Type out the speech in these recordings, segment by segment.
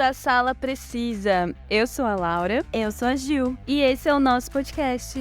A Sala Precisa. Eu sou a Laura. Eu sou a Gil. E esse é o nosso podcast.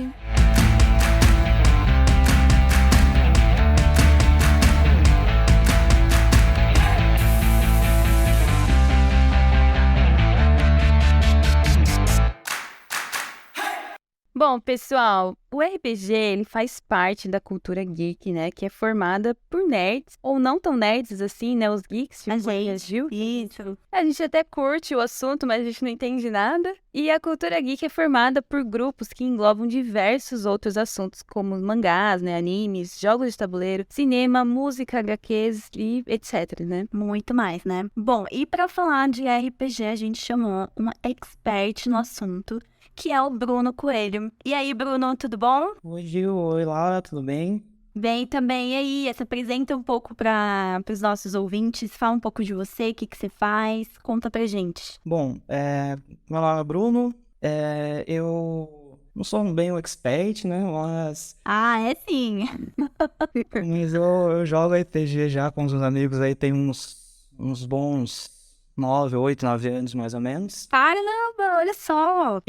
Bom, pessoal, o RPG ele faz parte da cultura geek, né? Que é formada por nerds, ou não tão nerds assim, né? Os geeks, tipo a Gil. Isso. A gente até curte o assunto, mas a gente não entende nada. E a cultura geek é formada por grupos que englobam diversos outros assuntos, como mangás, né? Animes, jogos de tabuleiro, cinema, música, HQs e etc, né? Muito mais, né? Bom, e pra falar de RPG, a gente chamou uma expert no assunto, que é o Bruno Coelho. E aí, Bruno, tudo bom? Oi, Gil. Oi, Laura, tudo bem? Bem também. E aí, se apresenta um pouco para os nossos ouvintes, fala um pouco de você, o que você faz, conta pra gente. Bom, meu nome é Bruno, eu não sou bem um expert, né, mas Ah, é sim. eu jogo RPG já com os amigos aí tem uns bons 9 anos mais ou menos. Caramba, olha só.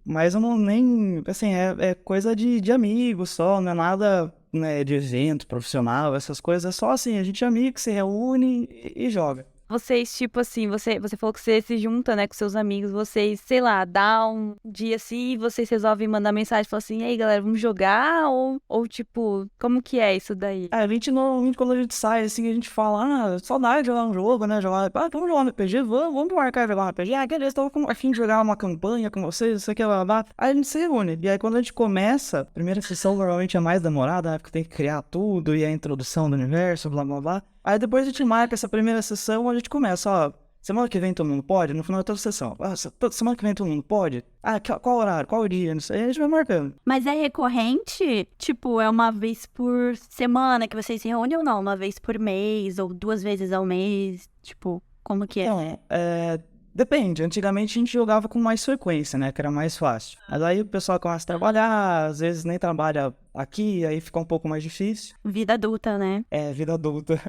Mas eu não nem, assim, é coisa de amigos só, não é nada, né, de evento profissional, essas coisas, é só assim, a gente é amigo, se reúne e joga. Vocês, tipo assim, você falou que você se junta, né, com seus amigos, vocês, sei lá, dá um dia assim e vocês resolvem mandar mensagem, falam assim, e aí, galera, vamos jogar? Ou tipo, como que é isso daí? A gente normalmente, quando a gente sai, assim, a gente fala, saudade de jogar um jogo, né, vamos jogar um RPG, vamos marcar jogar um RPG, beleza, tô a fim de jogar uma campanha com vocês, isso aqui, lá. Aí a gente se reúne, e aí quando a gente começa, a primeira sessão normalmente é mais demorada, né, porque tem que criar tudo, e a introdução do universo, blá, blá, blá. Aí depois a gente marca essa primeira sessão, a gente começa, ó, semana que vem todo mundo pode? No final de toda sessão. Semana que vem todo mundo pode? Qual horário? Qual dia? Não sei, aí a gente vai marcando. Mas é recorrente? Tipo, é uma vez por semana que vocês se reúnem ou não? Uma vez por mês ou 2 vezes ao mês? Tipo, como que é? Então, depende. Antigamente a gente jogava com mais frequência, né? Que era mais fácil. Mas aí o pessoal começa a trabalhar, às vezes nem trabalha aqui, aí fica um pouco mais difícil. Vida adulta, né? Vida adulta.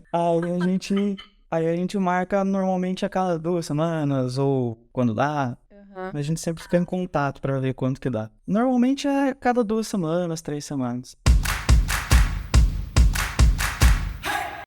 Aí a gente marca normalmente a cada 2 semanas, ou quando dá. Mas a gente sempre fica em contato pra ver quanto que dá. Normalmente é cada 2 semanas, 3 semanas.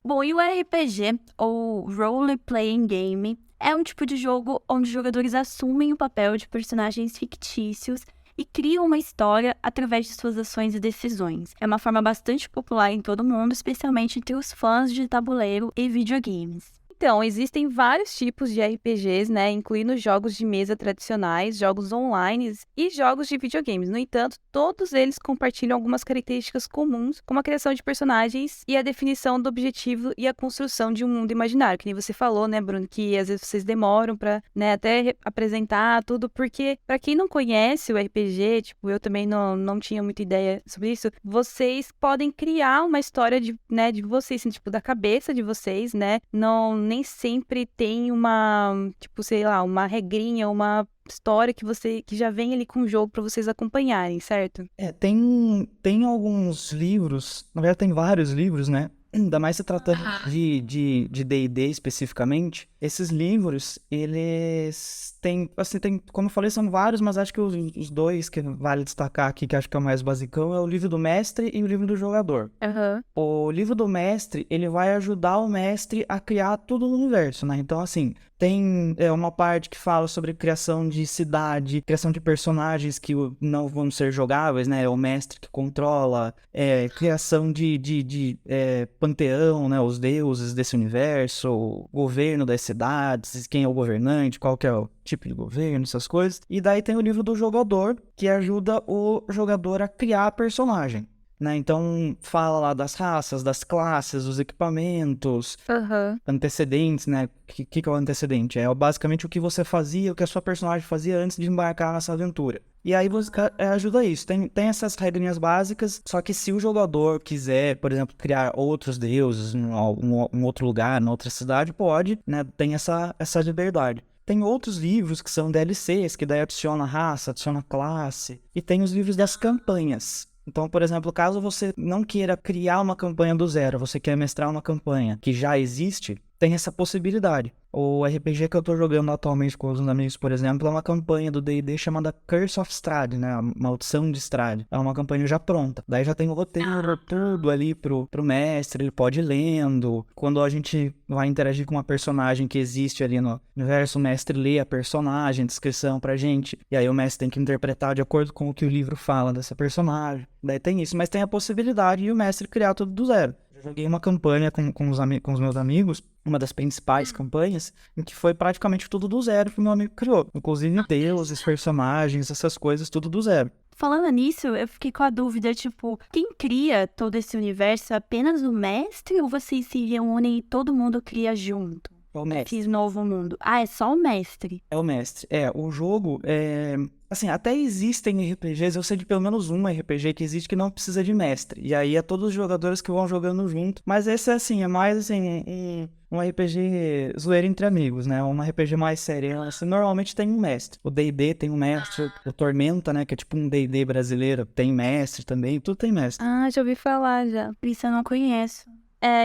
Bom, e o RPG, ou Role Playing Game, é um tipo de jogo onde os jogadores assumem o papel de personagens fictícios e criam uma história através de suas ações e decisões. É uma forma bastante popular em todo o mundo, especialmente entre os fãs de tabuleiro e videogames. Então, existem vários tipos de RPGs, né, incluindo jogos de mesa tradicionais, jogos online e jogos de videogames. No entanto, todos eles compartilham algumas características comuns, como a criação de personagens e a definição do objetivo e a construção de um mundo imaginário, que nem você falou, né, Bruno, que às vezes vocês demoram pra, né, até apresentar tudo, porque pra quem não conhece o RPG, tipo, eu também não tinha muita ideia sobre isso, vocês podem criar uma história de vocês, assim, tipo, da cabeça de vocês, né, nem sempre tem uma, tipo, sei lá, uma regrinha, uma história que já vem ali com o jogo pra vocês acompanharem, certo? Tem alguns livros, na verdade tem vários livros, né? Ainda mais se tratando de D&D especificamente. Esses livros, eles têm, assim, como eu falei, são vários, mas acho que os dois que vale destacar aqui, que acho que é o mais basicão, é o livro do mestre e o livro do jogador. O livro do mestre, ele vai ajudar o mestre a criar tudo no universo, né? Então, assim, tem uma parte que fala sobre criação de cidade, criação de personagens que não vão ser jogáveis, né? É o mestre que controla, criação de panteão, né? Os deuses desse universo, o governo das cidades, quem é o governante, qual que é o tipo de governo, essas coisas. E daí tem o livro do jogador, que ajuda o jogador a criar a personagem. Né? Então, fala lá das raças, das classes, dos equipamentos, antecedentes, né? O que é o antecedente? É basicamente o que você fazia, o que a sua personagem fazia antes de embarcar nessa aventura. E aí você ajuda isso. Tem essas regrinhas básicas, só que se o jogador quiser, por exemplo, criar outros deuses em um outro lugar, em outra cidade, pode, né? Tem essa liberdade. Tem outros livros que são DLCs, que daí adiciona raça, adiciona classe. E tem os livros das campanhas. Então, por exemplo, caso você não queira criar uma campanha do zero, você quer mestrar uma campanha que já existe, tem essa possibilidade. O RPG que eu tô jogando atualmente com os amigos, por exemplo, é uma campanha do D&D chamada Curse of Strahd, né? A Maldição de Strahd. É uma campanha já pronta. Daí já tem o roteiro, tudo ali pro mestre, ele pode ir lendo. Quando a gente vai interagir com uma personagem que existe ali no universo, o mestre lê a personagem, descrição pra gente. E aí o mestre tem que interpretar de acordo com o que o livro fala dessa personagem. Daí tem isso, mas tem a possibilidade de o mestre criar tudo do zero. Eu joguei uma campanha com os meus amigos, uma das principais campanhas, em que foi praticamente tudo do zero que o meu amigo criou. Inclusive deuses, personagens, essas coisas, tudo do zero. Falando nisso, eu fiquei com a dúvida, tipo, quem cria todo esse universo é apenas o mestre ou vocês se reúnem e todo mundo cria junto? É o mestre. Esse novo mundo. Ah, é só o mestre. É o mestre. O jogo assim, até existem RPGs, eu sei de pelo menos um RPG que existe que não precisa de mestre. E aí é todos os jogadores que vão jogando junto. Mas esse, assim, é mais, assim, um RPG zoeira entre amigos, né? Um RPG mais sério. Assim, normalmente tem um mestre. O D&D tem um mestre. O Tormenta, né? Que é tipo um D&D brasileiro. Tem mestre também. Tudo tem mestre. Ah, já ouvi falar já. Isso eu não conheço.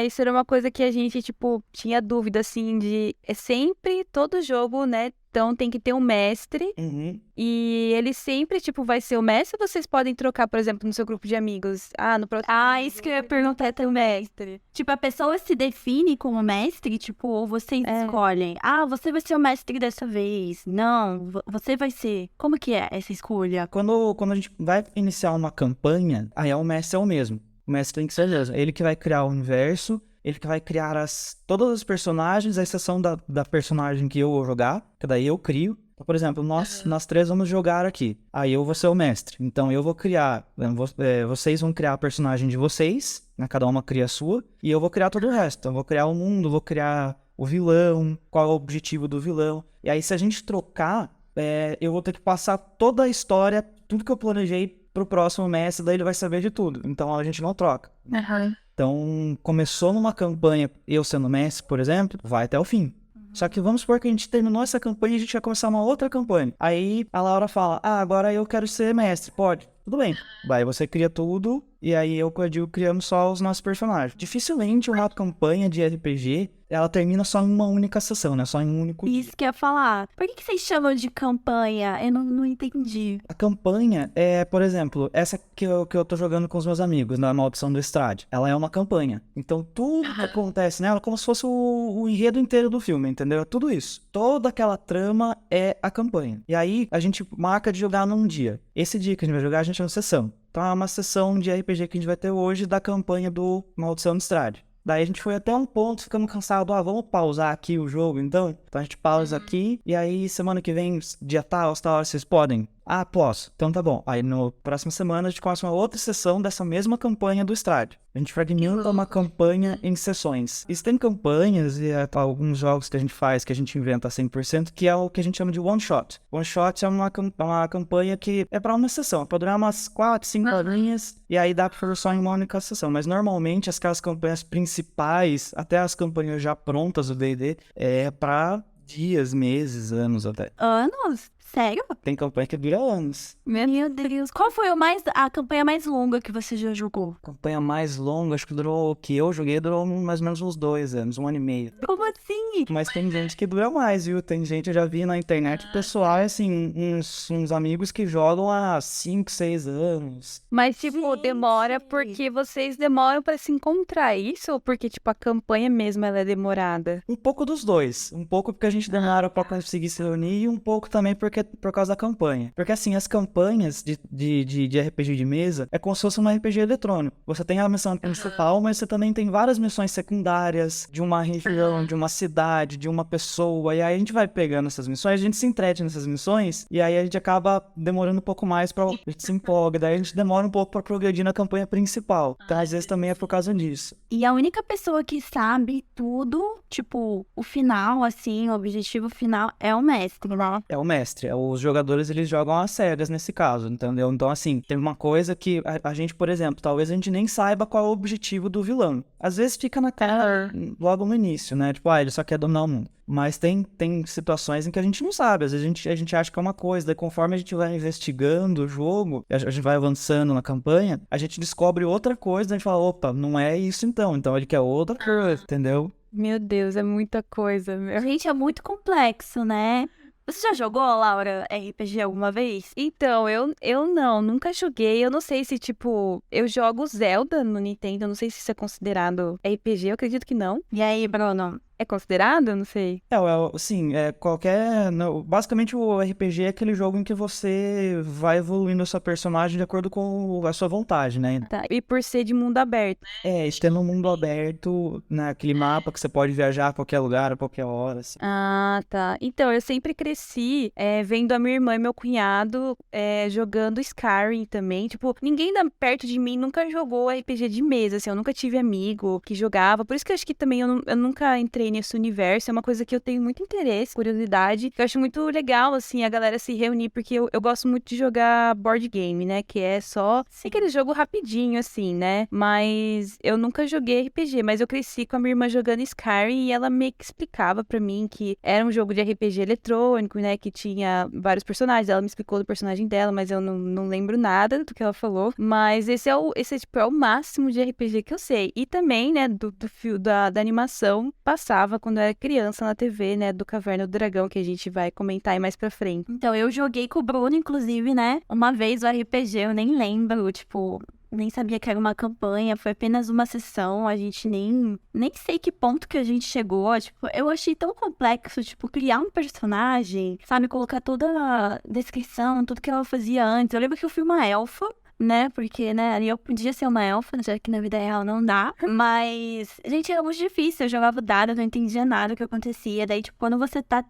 Isso era uma coisa que a gente, tipo, tinha dúvida, assim, de... É sempre, todo jogo, né? Então tem que ter um mestre. Uhum. E ele sempre, tipo, vai ser o mestre ou vocês podem trocar, por exemplo, no seu grupo de amigos? No próximo... Isso que eu ia perguntar é o mestre. Tipo, a pessoa se define como mestre, tipo, ou vocês escolhem? Você vai ser o mestre dessa vez. Não, você vai ser. Como que é essa escolha? Quando a gente vai iniciar uma campanha, aí o mestre é o mesmo. O mestre tem que ser mesmo. Ele que vai criar o universo, ele que vai criar todas as personagens, à exceção da personagem que eu vou jogar, que daí eu crio. Então, por exemplo, nós três vamos jogar aqui. Aí eu vou ser o mestre. Então eu vou criar, vocês vão criar a personagem de vocês, né? Cada uma cria a sua, e eu vou criar todo o resto. Então, eu vou criar o mundo, vou criar o vilão, qual é o objetivo do vilão. E aí se a gente trocar, eu vou ter que passar toda a história, tudo que eu planejei pro próximo mestre, daí ele vai saber de tudo. Então a gente não troca. Uhum. Então, começou numa campanha, eu sendo mestre, por exemplo, vai até o fim. Só que vamos supor que a gente terminou essa campanha e a gente vai começar uma outra campanha. Aí a Laura fala, agora eu quero ser mestre. Pode. Tudo bem. Vai, você cria tudo e aí eu com a Jill criamos só os nossos personagens. Dificilmente uma campanha de RPG, ela termina só em uma única sessão, né? Só em um único dia. Isso que eu ia falar. Por que vocês chamam de campanha? Eu não entendi. A campanha por exemplo, essa que eu tô jogando com os meus amigos, na Maldição do Strahd. Ela é uma campanha. Então tudo que acontece nela é como se fosse o enredo inteiro do filme, entendeu? É tudo isso. Toda aquela trama é a campanha. E aí a gente marca de jogar num dia. Esse dia que a gente vai jogar, a gente chama sessão. Então é uma sessão de RPG que a gente vai ter hoje da campanha do Maldição do Strahd. Daí a gente foi até um ponto, ficando cansado. Vamos pausar aqui o jogo, então? Então a gente pausa aqui, e aí semana que vem, dia tal, vocês podem? Posso. Então tá bom. Aí na próxima semana a gente começa uma outra sessão dessa mesma campanha do Strahd. A gente fragmenta uma campanha em sessões. Existem campanhas e alguns jogos que a gente faz, que a gente inventa 100%, que é o que a gente chama de one shot. One shot é uma campanha que é pra uma sessão. Pode durar umas 4, 5 horinhas, e aí dá pra fazer só em uma única sessão. Mas normalmente aquelas campanhas principais, até as campanhas já prontas do D&D, é pra dias, meses, anos até. Anos? Sério? Tem campanha que dura anos. Meu Deus. Qual foi a campanha mais longa que você já jogou? Campanha mais longa, acho que durou mais ou menos uns 2 anos, 1 ano e meio. Como assim? Mas tem gente que dura mais, viu? Tem gente, eu já vi na internet, pessoal, assim, uns amigos que jogam há 5, 6 anos. Mas, tipo, demora porque vocês demoram pra se encontrar, isso? Ou porque, tipo, a campanha mesmo ela é demorada? Um pouco dos dois. Um pouco porque a gente demora pra conseguir se reunir e um pouco também porque por causa da campanha. Porque, assim, as campanhas de RPG de mesa é como se fosse um RPG eletrônico. Você tem a missão principal, mas você também tem várias missões secundárias de uma região, de uma cidade, de uma pessoa. E aí a gente vai pegando essas missões, a gente se entrete nessas missões e aí a gente acaba demorando um pouco mais a gente se empolga. Daí a gente demora um pouco pra progredir na campanha principal. Então, às vezes também é por causa disso. E a única pessoa que sabe tudo, tipo, o final, assim, o objetivo final é o mestre, né? É o mestre. Os jogadores, eles jogam às cegas nesse caso, entendeu? Então, assim, tem uma coisa que a gente, por exemplo, talvez a gente nem saiba qual é o objetivo do vilão. Às vezes fica na cara logo no início, né? Tipo, ele só quer dominar o mundo. Mas tem situações em que a gente não sabe. Às vezes a gente acha que é uma coisa. Daí conforme a gente vai investigando o jogo, a gente vai avançando na campanha, a gente descobre outra coisa. A gente fala, opa, não é isso então. Então ele quer outra coisa, entendeu? Meu Deus, é muita coisa, meu. Gente, é muito complexo, né? Você já jogou, Laura, RPG alguma vez? Então, eu não, nunca joguei. Eu não sei se, tipo, eu jogo Zelda no Nintendo. Eu não sei se isso é considerado RPG. Eu acredito que não. E aí, Bruno? É considerado? Eu não sei. Sim, qualquer. Basicamente, o RPG é aquele jogo em que você vai evoluindo a sua personagem de acordo com a sua vontade, né? Tá. E por ser de mundo aberto. Isso tem um mundo aberto, naquele mapa que você pode viajar a qualquer lugar, a qualquer hora, assim. Ah, tá. Então, eu sempre cresci vendo a minha irmã e meu cunhado jogando Skyrim também. Tipo, ninguém perto de mim nunca jogou RPG de mesa, assim. Eu nunca tive amigo que jogava. Por isso que eu acho que também eu nunca entrei nesse universo. É uma coisa que eu tenho muito interesse, curiosidade. Que eu acho muito legal, assim, a galera se reunir. Porque eu gosto muito de jogar board game, né? Que é só aquele jogo rapidinho, assim, né? Mas eu nunca joguei RPG. Mas eu cresci com a minha irmã jogando Skyrim e ela meio que explicava pra mim que era um jogo de RPG eletrônico, né? Que tinha vários personagens. Ela me explicou do personagem dela, mas eu não lembro nada do que ela falou. Mas esse é o máximo de RPG que eu sei. E também, né, do fio da animação, passava quando eu era criança na TV, né? Do Caverna do Dragão, que a gente vai comentar aí mais pra frente. Então, eu joguei com o Bruno, inclusive, né? Uma vez o RPG, eu nem lembro, tipo, nem sabia que era uma campanha, foi apenas uma sessão, a gente nem sei que ponto que a gente chegou, tipo, eu achei tão complexo, tipo, criar um personagem, sabe, colocar toda a descrição, tudo que ela fazia antes. Eu lembro que eu fui uma elfa, né, porque, né, ali eu podia ser uma elfa, já que na vida real não dá, mas, gente, era muito difícil, eu jogava dado, eu não entendia nada do que acontecia, daí, tipo, quando você tá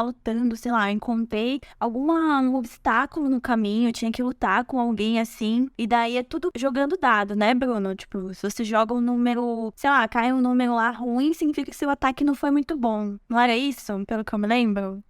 lutando, sei lá, encontrei um obstáculo no caminho, eu tinha que lutar com alguém assim, e daí é tudo jogando dado, né, Bruno? Tipo, se você joga um número, sei lá, cai um número lá ruim, significa que seu ataque não foi muito bom, não era isso, pelo que eu me lembro?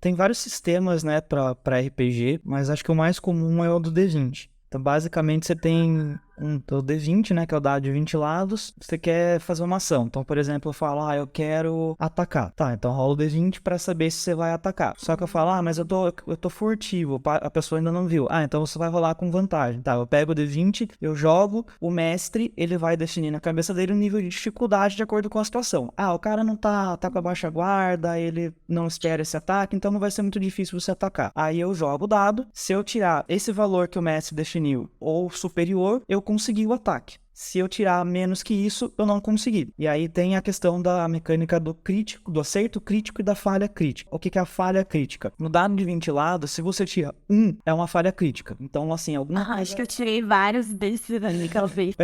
Tem vários sistemas, né, pra RPG, mas acho que o mais comum é o do D20. Então, basicamente, você tem o D20, né, que é o dado de 20 lados, você quer fazer uma ação. Então, por exemplo, eu falo, eu quero atacar. Tá, então rola o D20 pra saber se você vai atacar. Só que eu falo, mas eu tô furtivo, a pessoa ainda não viu. Então você vai rolar com vantagem. Tá, eu pego o D20, eu jogo, o mestre, ele vai definir na cabeça dele o nível de dificuldade de acordo com a situação. O cara não tá com a baixa guarda, ele não espera esse ataque, então não vai ser muito difícil você atacar. Aí eu jogo o dado, se eu tirar esse valor que o mestre definiu ou superior, eu consegui o ataque. Se eu tirar menos que isso, eu não consegui. E aí tem a questão da mecânica do crítico, do acerto crítico e da falha crítica. O que é a falha crítica? No dado de 20 lados, se você tira 1, é uma falha crítica. Então, assim, alguma coisa... Acho que eu tirei vários desses ali que eu vi.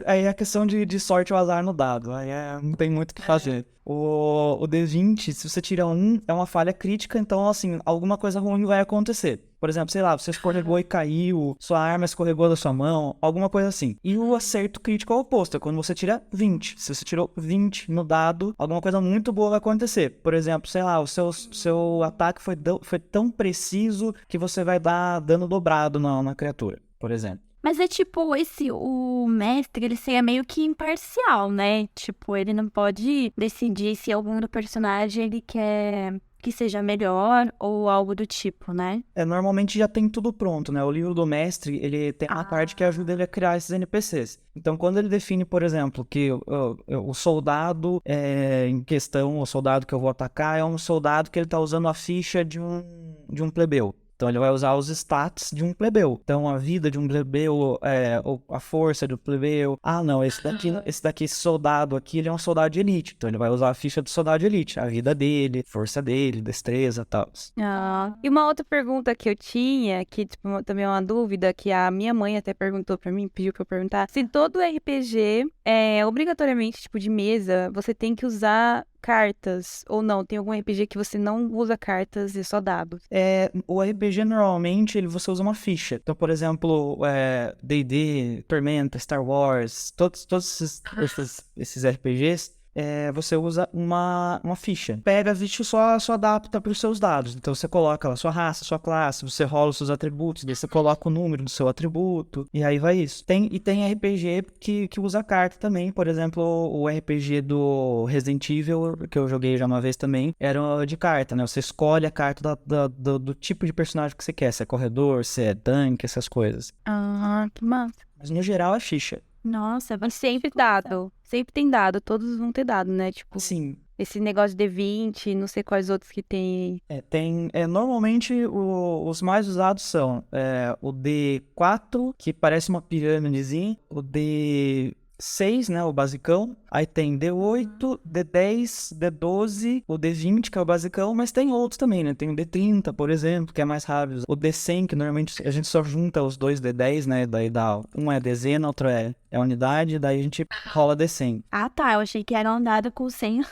Aí é a questão de sorte ou azar no dado. Não tem muito o que fazer. O D20, se você tira 1, é uma falha crítica, então, assim, alguma coisa ruim vai acontecer. Por exemplo, sei lá, você escorregou e caiu, sua arma escorregou da sua mão, alguma coisa assim. E o acerto crítico é o oposto, é quando você tira 20. Se você tirou 20 no dado, alguma coisa muito boa vai acontecer. Por exemplo, sei lá, o seu ataque foi tão preciso que você vai dar dano dobrado na criatura, por exemplo. Mas é tipo, o mestre, ele seria meio que imparcial, né? Tipo, ele não pode decidir se algum do personagem ele quer que seja melhor ou algo do tipo, né? Normalmente já tem tudo pronto, né? O livro do mestre, ele tem uma parte que ajuda ele a criar esses NPCs. Então, quando ele define, por exemplo, que o soldado em questão, o soldado que eu vou atacar, é um soldado que ele tá usando a ficha de um plebeu. Então, ele vai usar os stats de um plebeu. Então, a vida de um plebeu, a força do plebeu. Não, esse soldado aqui, ele é um soldado de elite. Então, ele vai usar a ficha do soldado de elite. A vida dele, força dele, destreza e tal. E uma outra pergunta que eu tinha, que tipo, também é uma dúvida, que a minha mãe até perguntou pra mim, pediu pra eu perguntar. Se todo RPG obrigatoriamente, tipo, de mesa, você tem que usar cartas ou não? Tem algum RPG que você não usa cartas e só dados? O RPG normalmente você usa uma ficha. Então, por exemplo, D&D, Tormenta, Star Wars, todos esses RPGs, você usa uma ficha. Pega, viste, só adapta para os seus dados. Então você coloca lá sua raça, sua classe, você rola os seus atributos, daí você coloca o número do seu atributo, e aí vai isso. Tem RPG que usa carta também. Por exemplo, o RPG do Resident Evil, que eu joguei já uma vez também, era de carta, né? Você escolhe a carta do tipo de personagem que você quer, se é corredor, se é tanque, essas coisas. Que massa. Mas no geral é ficha. Nossa, E sempre dado. Sempre tem dado. Todos vão ter dado, né? Tipo, Sim, esse negócio de D20, não sei quais outros que tem. normalmente os mais usados são o D4, que parece uma pirâmidezinha, o D6, né, o basicão, aí tem D8, D10, D12, o D20, que é o basicão, mas tem outros também, né, tem o D30, por exemplo, que é mais rápido, o D100, que normalmente a gente só junta os dois D10, né, daí dá, um é dezena, outro é unidade, daí a gente rola D100. Ah, tá. Eu achei que era um dado com 100.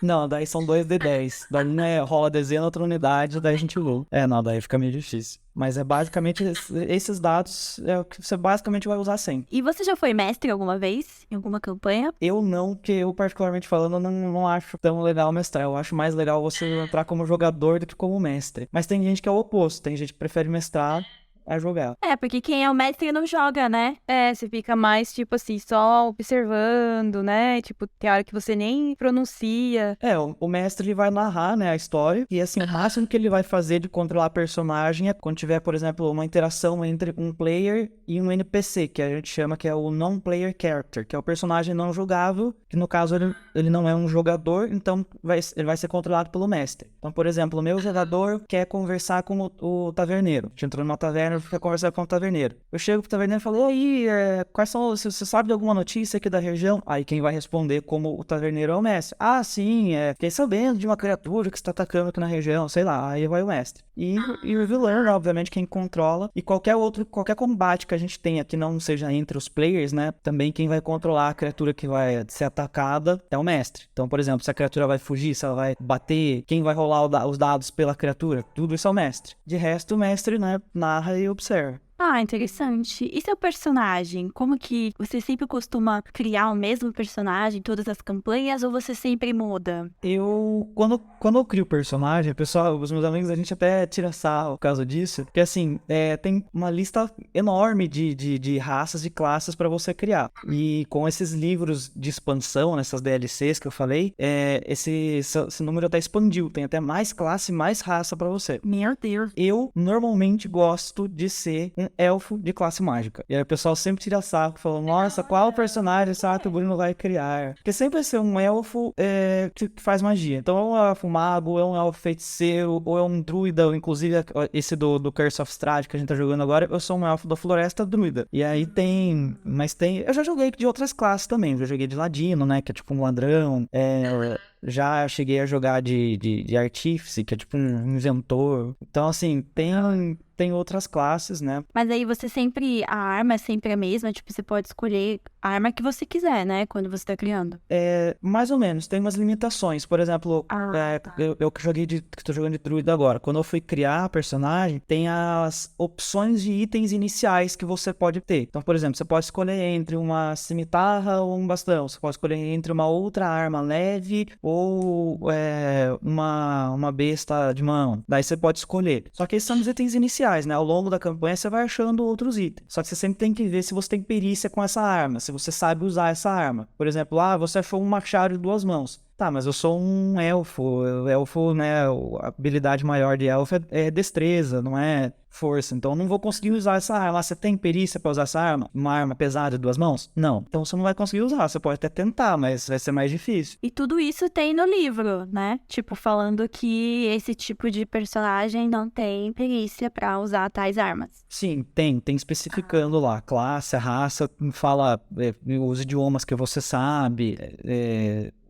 Não, daí são dois D10. Daí um rola dezena, outra unidade, daí a gente lua. Não, daí fica meio difícil. Mas é basicamente esses dados é o que você basicamente vai usar sempre. E você já foi mestre alguma vez? Em alguma campanha? Eu não, porque eu particularmente falando, não acho tão legal mestrar. Eu acho mais legal você entrar como jogador do que como mestre. Mas tem gente que é o oposto, tem gente que prefere mestrar a jogar. É, porque quem é o mestre não joga, né? Você fica mais, tipo assim, só observando, né? Tipo, tem hora que você nem pronuncia. O mestre ele vai narrar, né, a história, e assim, o máximo que ele vai fazer de controlar a personagem é quando tiver, por exemplo, uma interação entre um player e um NPC, que a gente chama que é o non-player character, que é o personagem não jogável, que no caso ele não é um jogador, então ele vai ser controlado pelo mestre. Então, por exemplo, o meu jogador quer conversar com o taverneiro. A gente entrou numa taverna, quer conversar com o taverneiro. Eu chego pro taverneiro e falo, e aí, quais são, você sabe de alguma notícia aqui da região? Aí quem vai responder como o taverneiro é o mestre. Ah, sim, fiquei sabendo de uma criatura que está atacando aqui na região, sei lá, aí vai o mestre. E o villain, obviamente, quem controla, e qualquer combate que a gente tenha que não seja entre os players, né, também quem vai controlar a criatura que vai ser atacada é o mestre. Então, por exemplo, se a criatura vai fugir, se ela vai bater, quem vai rolar os dados pela criatura, tudo isso é o mestre. De resto, o mestre, né, narra e observa. Ah, interessante. E seu personagem? Como que você sempre costuma criar o mesmo personagem em todas as campanhas ou você sempre muda? Quando eu crio o personagem, pessoal, os meus amigos, a gente até tira sarro por causa disso, porque assim, tem uma lista enorme de raças e classes para você criar. E com esses livros de expansão, nessas DLCs que eu falei, esse número até expandiu, tem até mais classe, mais raça para você. Meu Deus. Eu normalmente gosto de ser um elfo de classe mágica. E aí o pessoal sempre tira sarro, falando, nossa, qual personagem o Bruno vai criar? Porque sempre vai ser um elfo que faz magia. Então é um elfo mago, é um elfo feiticeiro, ou é um druida, inclusive esse do Curse of Strahd que a gente tá jogando agora, eu sou um elfo da floresta druida. E aí eu já joguei de outras classes também, já joguei de ladino, né, que é tipo um ladrão, já cheguei a jogar de artífice, que é tipo um inventor. Então, assim, tem outras classes, né? Mas aí a arma é sempre a mesma, tipo, você pode escolher a arma que você quiser, né, quando você tá criando. Mais ou menos, tem umas limitações. Por exemplo, Tá. eu que tô jogando de druida agora. Quando eu fui criar a personagem, tem as opções de itens iniciais que você pode ter. Então, por exemplo, você pode escolher entre uma cimitarra ou um bastão. Você pode escolher entre uma outra arma leve ou uma besta de mão. Daí você pode escolher. Só que esses são os itens iniciais, né? Ao longo da campanha você vai achando outros itens. Só que você sempre tem que ver se você tem perícia com essa arma, se você sabe usar essa arma. Por exemplo, você achou um machado de 2 mãos. Tá, mas eu sou um elfo. Elfo, né? A habilidade maior de elfo é destreza, não é força. Então eu não vou conseguir usar essa arma. Você tem perícia pra usar essa arma? Uma arma pesada de 2 mãos? Não. Então você não vai conseguir usar. Você pode até tentar, mas vai ser mais difícil. E tudo isso tem no livro, né? Tipo, falando que esse tipo de personagem não tem perícia pra usar tais armas. Sim, tem especificando lá, classe, raça, fala os idiomas que você sabe,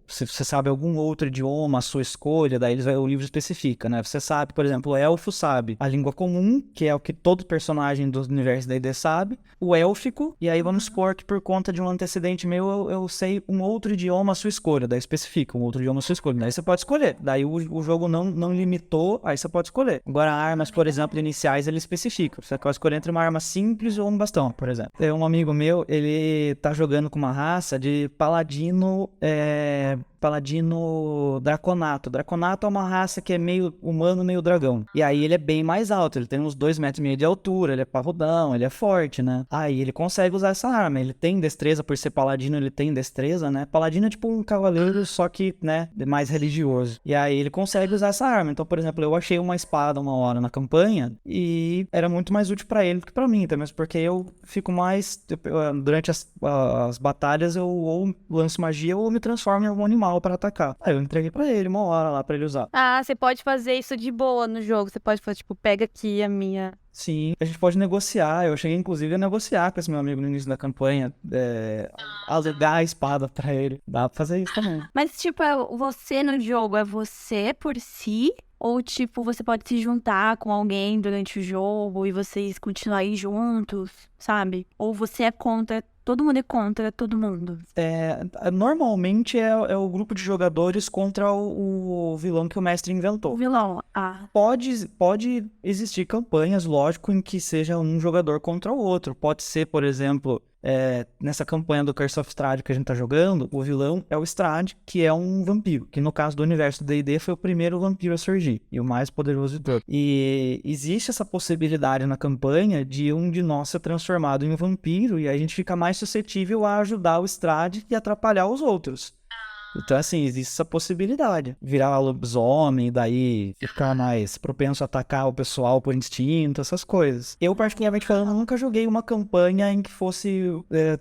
se você sabe algum outro idioma, a sua escolha, daí o livro especifica, né? Você sabe, por exemplo, o elfo sabe a língua comum, que é o que todo personagem do universo da D&D sabe, o élfico, e aí vamos supor que por conta de um antecedente meu, eu sei um outro idioma, a sua escolha, daí especifica um outro idioma, a sua escolha, daí você pode escolher, daí o jogo não limitou, aí você pode escolher. Agora, armas, por exemplo, iniciais, ele especifica, você pode escolher entre uma arma simples ou um bastão, por exemplo. Um amigo meu, ele tá jogando com uma raça de paladino, paladino Draconato. Draconato é uma raça que é meio humano, meio dragão. E aí ele é bem mais alto, ele tem uns 2,5 metros de altura, ele é parrudão, ele é forte, né? Aí ele consegue usar essa arma, ele tem destreza, por ser paladino ele tem destreza, né? Paladino é tipo um cavaleiro, só que, né, mais religioso. E aí ele consegue usar essa arma. Então, por exemplo, eu achei uma espada uma hora na campanha e era muito mais útil pra ele do que pra mim, tá? Mas porque eu fico mais... durante as batalhas eu ou lanço magia ou me transformo em algum animal pra atacar. Aí eu entreguei pra ele uma hora lá pra ele usar. Ah, você pode fazer isso de boa no jogo. Você pode fazer, tipo, pega aqui a minha... Sim, a gente pode negociar. Eu cheguei, inclusive, a negociar com esse meu amigo no início da campanha. Alugar a espada pra ele. Dá pra fazer isso também. Mas, tipo, você no jogo é você por si? Ou, tipo, você pode se juntar com alguém durante o jogo e vocês continuarem juntos, sabe? Ou você é contra... Todo mundo é contra todo mundo. Normalmente é o grupo de jogadores contra o vilão que o mestre O inventou. vilão, Pode existir campanhas, lógico, em que seja um jogador contra o outro. Pode ser, por exemplo, nessa campanha do Curse of Strahd que a gente tá jogando, o vilão é o Strahd, que é um vampiro, que no caso do universo do D&D foi o primeiro vampiro a surgir, e o mais poderoso de todos. E existe essa possibilidade na campanha de um de nós ser transformado em um vampiro, e aí a gente fica mais suscetível a ajudar o Strahd e atrapalhar os outros. Então, assim, existe essa possibilidade. Virar lobisomem, daí ficar mais propenso a atacar o pessoal por instinto, essas coisas. Eu, particularmente falando, nunca joguei uma campanha em que fosse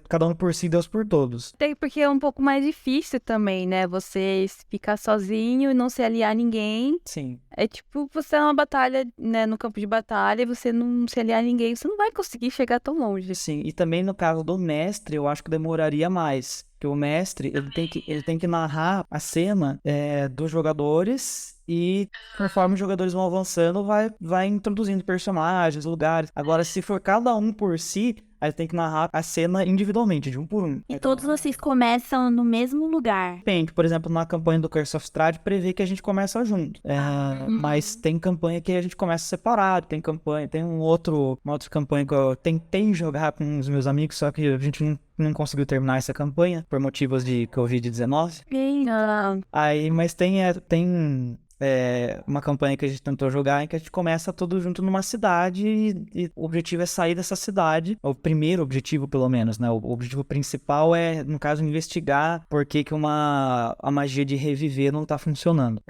cada um por si, Deus por todos. Tem porque é um pouco mais difícil também, né? Você ficar sozinho e não se aliar a ninguém. Sim. É tipo, você é numa batalha, né? No campo de batalha e você não se aliar a ninguém, você não vai conseguir chegar tão longe. Sim, e também no caso do mestre, eu acho que demoraria mais. Porque o mestre, ele tem que narrar a cena dos jogadores e conforme os jogadores vão avançando, vai introduzindo personagens, lugares. Agora, se for cada um por si, aí tem que narrar a cena individualmente, de um por um. E todos vocês começam no mesmo lugar. Depende, por exemplo, na campanha do Curse of Strahd, prevê que a gente começa junto. Mas tem campanha que a gente começa separado, tem uma outra campanha que eu tentei jogar com os meus amigos, só que a gente não conseguiu terminar essa campanha, por motivos de Covid-19. Aí, mas tem uma campanha que a gente tentou jogar em que a gente começa todo junto numa cidade e o objetivo é sair dessa cidade. O primeiro objetivo, pelo menos, né? O objetivo principal é, no caso, investigar por que a magia de reviver não tá funcionando.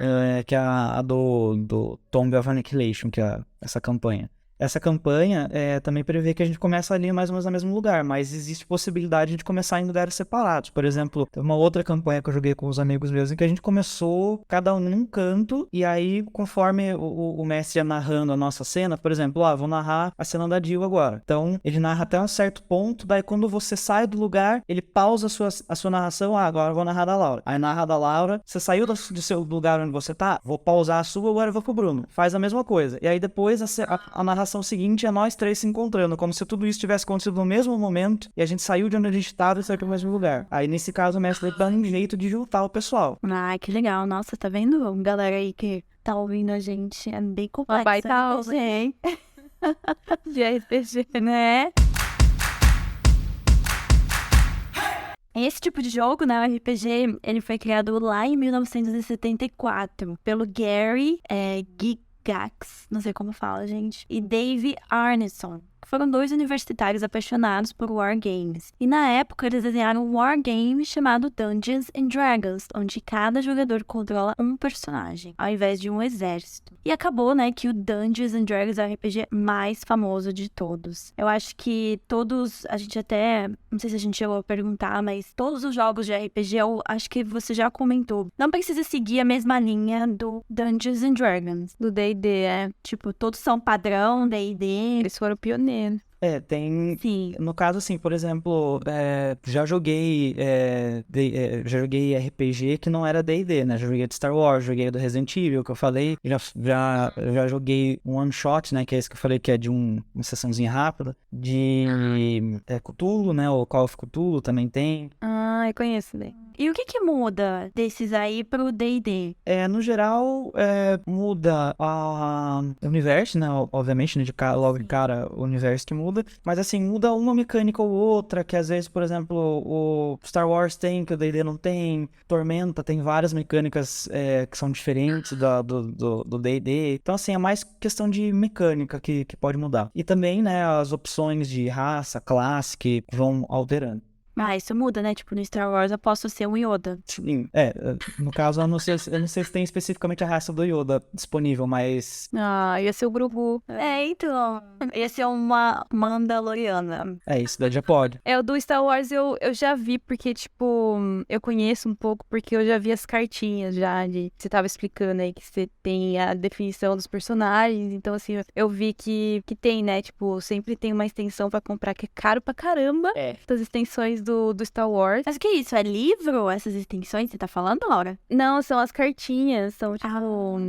Que é a do Tomb of Annihilation, que é essa campanha. Essa campanha também prevê que a gente começa ali mais ou menos no mesmo lugar, mas existe possibilidade de começar em lugares separados. Por exemplo, tem uma outra campanha que eu joguei com os amigos meus em que a gente começou cada um num canto, e aí conforme o mestre ia narrando a nossa cena, por exemplo, vou narrar a cena da Jill agora. Então, ele narra até um certo ponto, daí quando você sai do lugar, ele pausa a sua narração, agora eu vou narrar da Laura. Aí narra da Laura, você saiu do seu lugar onde você tá, vou pausar a sua, agora eu vou pro Bruno. Faz a mesma coisa. E aí depois a narração seguinte é nós três se encontrando, como se tudo isso tivesse acontecido no mesmo momento e a gente saiu de onde a gente estava e saiu pro mesmo lugar. Aí nesse caso o mestre dá um jeito de juntar o pessoal. Ah, que legal. Nossa, tá vendo, galera aí que tá ouvindo a gente? É bem complexo. Vai tá hein? De RPG, né? Esse tipo de jogo, né, o RPG, ele foi criado lá em 1974 pelo Gary Gygax, não sei como fala, gente, e Dave Arneson. Foram dois universitários apaixonados por wargames. E na época eles desenharam um wargame chamado Dungeons and Dragons, onde cada jogador controla um personagem, ao invés de um exército. E acabou, né, que o Dungeons and Dragons é o RPG mais famoso de todos. Eu acho que todos, a gente até, não sei se a gente chegou a perguntar, mas todos os jogos de RPG, eu acho que você já comentou, não precisa seguir a mesma linha do Dungeons and Dragons. Do D&D, Tipo, todos são padrão, D&D. Eles foram pioneiros. Tem... Sim. No caso, assim, por exemplo, já joguei RPG que não era D&D, né? Já joguei de Star Wars, joguei do Resident Evil, que eu falei. Já joguei um one shot, né? Que é esse que eu falei, que é de uma sessãozinha rápida. De Cthulhu, né? O Call of Cthulhu também tem. Ah, eu conheço, né? E o que muda desses aí pro D&D? No geral, muda o universo, né? Obviamente, né? Logo de cara, o universo que muda. Mas, assim, muda uma mecânica ou outra, que às vezes, por exemplo, o Star Wars tem, que o D&D não tem. Tormenta tem várias mecânicas que são diferentes do D&D. Então, assim, é mais questão de mecânica que pode mudar. E também, né, as opções de raça, classe, que vão alterando. Ah, isso muda, né? Tipo, no Star Wars eu posso ser um Yoda. Sim, no caso, eu não sei se tem especificamente a raça do Yoda disponível, mas Ah, ia ser o Grogu. Então, ia ser uma Mandaloriana. isso daí já pode. O do Star Wars eu já vi, porque, tipo, eu conheço um pouco, porque eu já vi as cartinhas já de... Você tava explicando aí que você tem a definição dos personagens, então, assim, eu vi que tem, né? Tipo, sempre tem uma extensão pra comprar que é caro pra caramba. Das extensões do Star Wars. Mas o que é isso? É livro? Essas extensões que você tá falando, Laura? Não, são as cartinhas, são, tipo...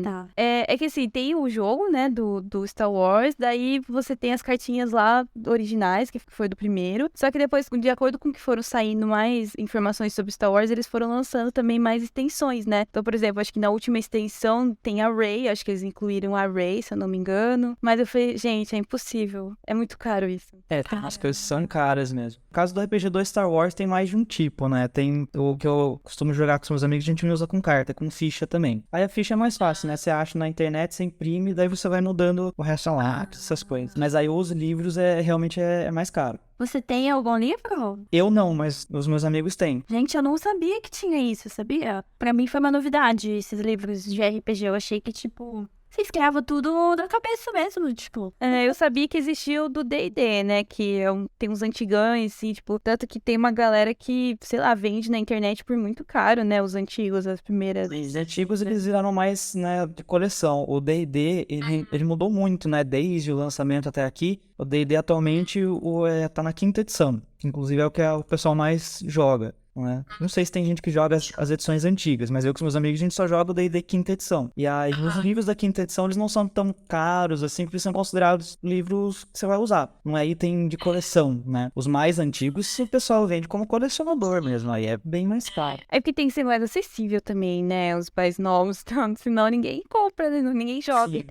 Tá. É que, assim, tem o jogo, né, do Star Wars, daí você tem as cartinhas lá originais, que foi do primeiro, só que depois, de acordo com que foram saindo mais informações sobre Star Wars, eles foram lançando também mais extensões, né? Então, por exemplo, acho que na última extensão tem a Rey, acho que eles incluíram a Rey, se eu não me engano, mas eu falei, gente, é impossível, é muito caro isso. As coisas são caras mesmo. No caso do RPG do Star Wars, tem mais de um tipo, né? Tem o que eu costumo jogar com os meus amigos, a gente usa com carta, com ficha também. Aí a ficha é mais fácil, né? Você acha na internet, você imprime, daí você vai mudando o resto lápis, essas coisas. Mas aí os livros realmente é mais caro. Você tem algum livro? Eu não, mas os meus amigos têm. Gente, eu não sabia que tinha isso, sabia? Pra mim foi uma novidade esses livros de RPG. Eu achei que, tipo, você escreve tudo da cabeça mesmo, tipo. Eu sabia que existia o do D&D, né, que tem uns antigões, assim, tipo, tanto que tem uma galera que, sei lá, vende na internet por muito caro, né, os antigos, as primeiras. Os antigos, eles viraram mais, né, de coleção. O D&D, ele mudou muito, né, desde o lançamento até aqui. O D&D atualmente tá na 5ª edição, que inclusive é o que o pessoal mais joga. Não sei se tem gente que joga as edições antigas, mas eu com os meus amigos a gente só joga o D&D 5ª edição. E aí os livros da 5ª edição eles não são tão caros assim, porque são considerados livros que você vai usar. Não é item de coleção, né? Os mais antigos o pessoal vende como colecionador mesmo, aí é bem mais caro. É porque tem que ser mais acessível também, né, os pais novos, tanto, senão ninguém compra, né? Ninguém joga. Sim.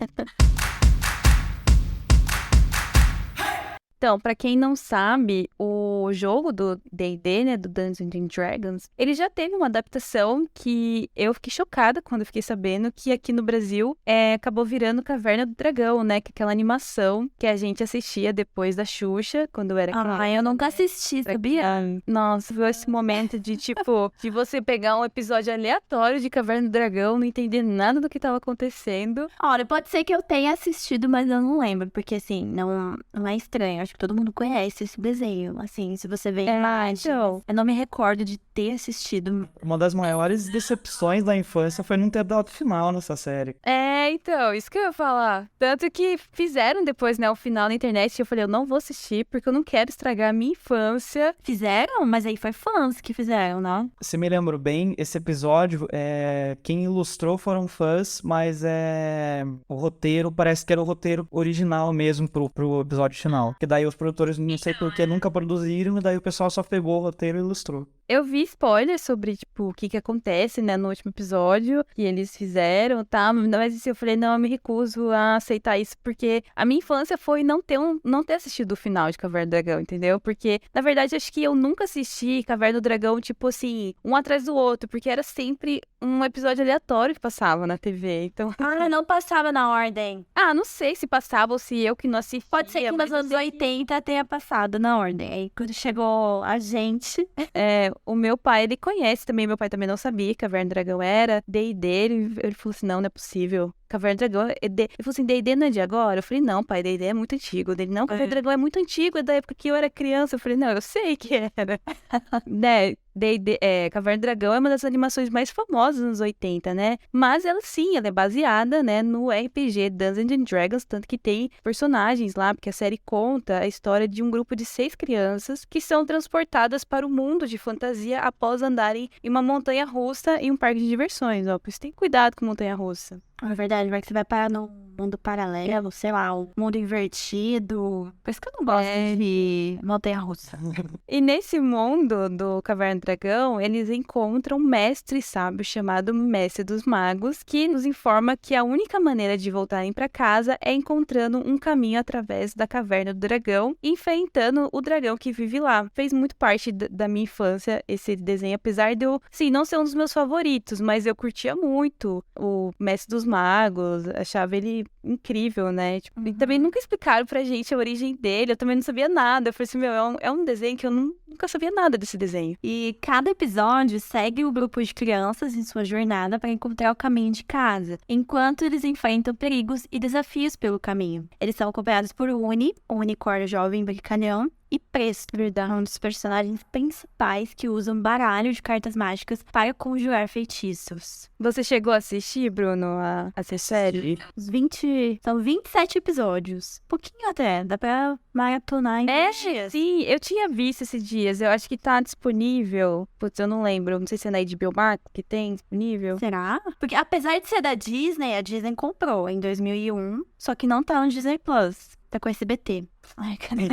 Então, pra quem não sabe, o jogo do D&D, né, do Dungeons and Dragons, ele já teve uma adaptação que eu fiquei chocada quando eu fiquei sabendo que aqui no Brasil acabou virando Caverna do Dragão, né, que é aquela animação que a gente assistia depois da Xuxa, quando era criança. Ah, eu nunca assisti, sabia? Nossa, viu esse momento de, tipo, de você pegar um episódio aleatório de Caverna do Dragão, não entender nada do que tava acontecendo. Olha, pode ser que eu tenha assistido, mas eu não lembro, porque assim, não é estranho. Acho que todo mundo conhece esse desenho. Assim, se você vê imagens, então. eu não me recordo de ter assistido. Uma das maiores decepções da infância foi não ter dado final nessa série. Então, isso que eu ia falar. Tanto que fizeram depois, né, o final na internet, e eu falei, eu não vou assistir, porque eu não quero estragar a minha infância. Fizeram? Mas aí foi fãs que fizeram, não? Se me lembro bem, esse episódio, quem ilustrou foram fãs, mas o roteiro parece que era o roteiro original mesmo pro episódio final. Que daí os produtores, não sei por que, nunca produziram, e daí o pessoal só pegou o roteiro e ilustrou. Eu vi spoilers sobre, tipo, o que acontece, né, no último episódio, que eles fizeram, tá? Mas assim, eu falei, não, eu me recuso a aceitar isso, porque a minha infância foi não ter assistido o final de Caverna do Dragão, entendeu? Porque, na verdade, acho que eu nunca assisti Caverna do Dragão, tipo assim, um atrás do outro, porque era sempre um episódio aleatório que passava na TV, então... Ah, não passava na ordem. Ah, não sei se passava ou se eu que não assistia. Pode ser que nos anos 80 tenha passado na ordem. Aí, quando chegou a gente... O meu pai, ele conhece também, meu pai também não sabia que Caverna do Dragão era D&D, ele falou assim, não é possível. Caverna do Dragão, ele falou assim, D&D não é de agora? Eu falei, não, pai, D&D é muito antigo. Ele, não, Caverna do Dragão é muito antigo, é da época que eu era criança. Eu falei, não, eu sei que era. Né, Caverna do Dragão é uma das animações mais famosas dos anos 80, né? Mas ela é baseada, né, no RPG Dungeons and Dragons, tanto que tem personagens lá, porque a série conta a história de um grupo de 6 crianças que são transportadas para o mundo de fantasia após andarem em uma montanha-russa e um parque de diversões, ó. Por isso tem cuidado com montanha-russa. É verdade, vai que você vai parar num mundo paralelo, sei lá, um mundo invertido. Por isso que eu não gosto de montanha-russa. E nesse mundo do Caverna do Dragão, eles encontram um mestre sábio chamado Mestre dos Magos, que nos informa que a única maneira de voltarem para casa é encontrando um caminho através da Caverna do Dragão e enfrentando o dragão que vive lá. Fez muito parte da minha infância esse desenho, apesar de eu, sim, não ser um dos meus favoritos, mas eu curtia muito o Mestre dos Magos, achava ele incrível, né? Tipo, e também nunca explicaram pra gente a origem dele, eu também não sabia nada. Eu falei assim, meu, é um desenho que eu nunca sabia nada desse desenho. E cada episódio segue o grupo de crianças em sua jornada para encontrar o caminho de casa, enquanto eles enfrentam perigos e desafios pelo caminho. Eles são acompanhados por Uni, um unicórnio jovem brincalhão, e Presto, um dos personagens principais que usam baralho de cartas mágicas para conjurar feitiços. Você chegou a assistir, Bruno, essa série? São 27 episódios. Pouquinho até, dá pra maratonar em 2 dias. Sim, eu tinha visto esses dias, eu acho que tá disponível, putz, eu não lembro, não sei se é na HBO Max que tem disponível. Será? Porque apesar de ser da Disney, a Disney comprou em 2001, só que não tá no Disney Plus. Tá com SBT. Ai, cadê?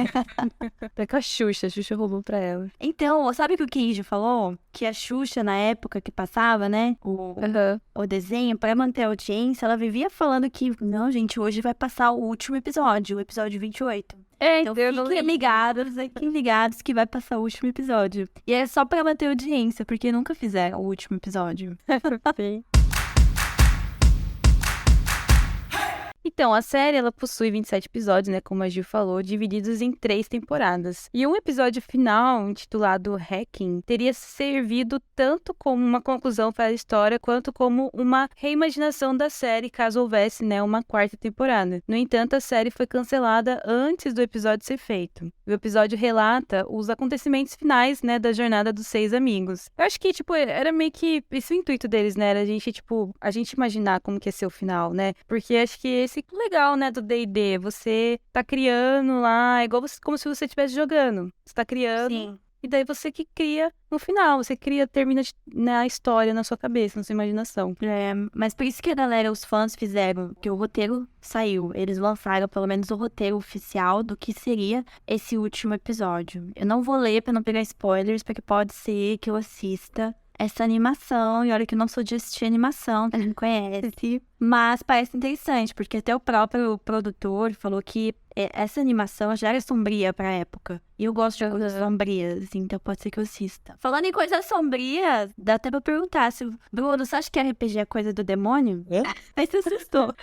Tá com a Xuxa roubou pra ela. Então, sabe o que o Kenji falou? Que a Xuxa, na época que passava, né? O desenho, pra manter a audiência, ela vivia falando que, não, gente, hoje vai passar o último episódio, o episódio 28. Então Fiquem ligados que vai passar o último episódio. E é só pra manter a audiência, porque nunca fizeram o último episódio. Sim. Então, a série, ela possui 27 episódios, né, como a Gil falou, divididos em 3 temporadas. E um episódio final, intitulado Hacking, teria servido tanto como uma conclusão para a história, quanto como uma reimaginação da série, caso houvesse, né, uma 4ª temporada. No entanto, a série foi cancelada antes do episódio ser feito. O episódio relata os acontecimentos finais, né, da jornada dos 6 amigos. Eu acho que, tipo, era meio que esse o intuito deles, né, era a gente imaginar como que ia ser o final, né, porque acho que esse legal, né, do D&D, você tá criando lá, é igual como se você estivesse jogando. Você tá criando, Sim. e daí você que cria no final, você termina, né, a história na sua cabeça, na sua imaginação. Mas por isso que a galera, os fãs fizeram, que o roteiro saiu. Eles lançaram pelo menos o roteiro oficial do que seria esse último episódio. Eu não vou ler pra não pegar spoilers, porque pode ser que eu assista essa animação, e olha que eu não sou de assistir animação, pra quem conhece. Mas parece interessante, porque até o próprio produtor falou que essa animação já era sombria pra época. E eu gosto de coisas sombrias, então pode ser que eu assista. Falando em coisas sombrias, dá até pra perguntar se... Bruno, você acha que RPG é coisa do demônio? É? Aí você assustou.